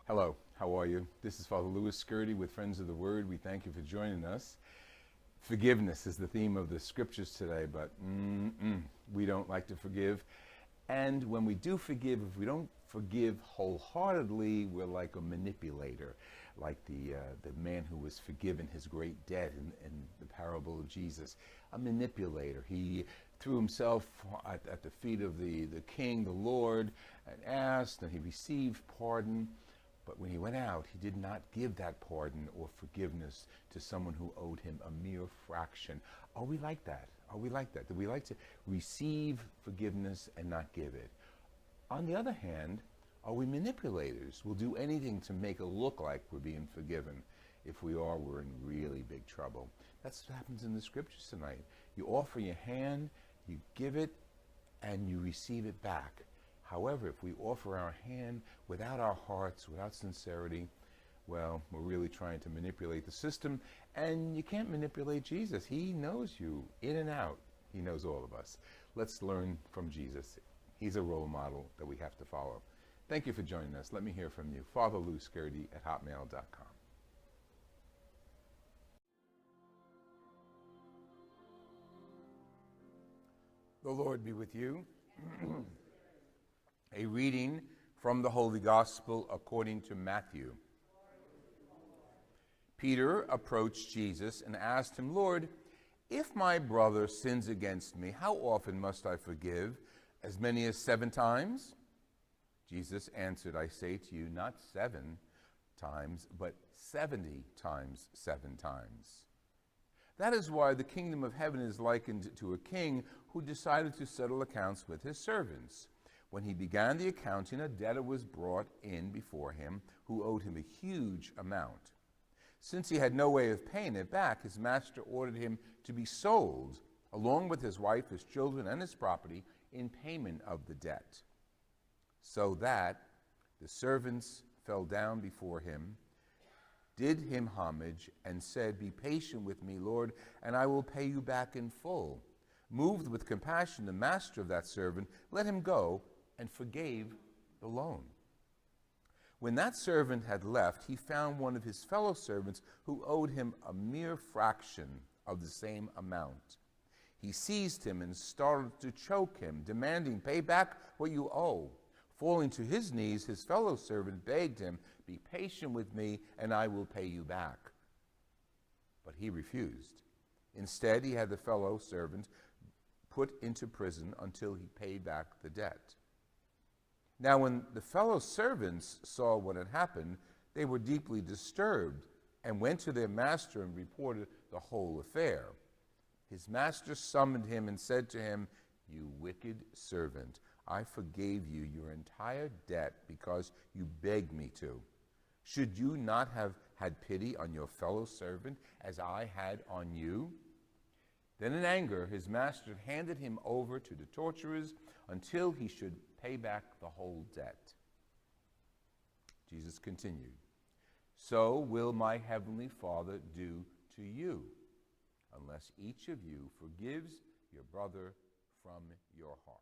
Hello, how are you? This is Father Louis Scurti with Friends of the Word. We thank you for joining us. Forgiveness is the theme of the scriptures today, but we don't like to forgive. And when we do forgive, if we don't forgive wholeheartedly, we're like a manipulator, like the man who was forgiven his great debt in the parable of Jesus. A manipulator. He threw himself at the feet of the king, the Lord, and asked, and he received pardon. But when he went out, he did not give that pardon or forgiveness to someone who owed him a mere fraction. Are we like that? Are we like that? Do we like to receive forgiveness and not give it? On the other hand, are we manipulators? We'll do anything to make it look like we're being forgiven. If we are, we're in really big trouble. That's what happens in the scriptures tonight. You offer your hand, you give it, and you receive it back. However, if we offer our hand without our hearts, without sincerity, well, we're really trying to manipulate the system, and you can't manipulate Jesus. He knows you in and out. He knows all of us. Let's learn from Jesus. He's a role model that we have to follow. Thank you for joining us. Let me hear from you. FrLouScurti@hotmail.com. The Lord be with you. A reading from the Holy Gospel according to Matthew. Peter approached Jesus and asked him, "Lord, if my brother sins against me, how often must I forgive? As many as 7 times?" Jesus answered, "I say to you, not 7 times, but 70 times 7 times. That is why the kingdom of heaven is likened to a king who decided to settle accounts with his servants. When he began the accounting, a debtor was brought in before him who owed him a huge amount. Since he had no way of paying it back, his master ordered him to be sold, along with his wife, his children, and his property, in payment of the debt. So that the servants fell down before him, did him homage, and said, 'Be patient with me, Lord, and I will pay you back in full.' Moved with compassion, the master of that servant let him go and forgave the loan. When that servant had left, he found one of his fellow servants who owed him a mere fraction of the same amount. He seized him and started to choke him, demanding, 'Pay back what you owe.' Falling to his knees, his fellow servant begged him, 'Be patient with me, and I will pay you back.' But he refused. Instead, he had the fellow servant put into prison until he paid back the debt. Now when the fellow servants saw what had happened, they were deeply disturbed and went to their master and reported the whole affair. His master summoned him and said to him, 'You wicked servant, I forgave you your entire debt because you begged me to. Should you not have had pity on your fellow servant as I had on you?' Then in anger, his master handed him over to the torturers until he should pay back the whole debt." Jesus continued, "So will my heavenly Father do to you, unless each of you forgives your brother from your heart."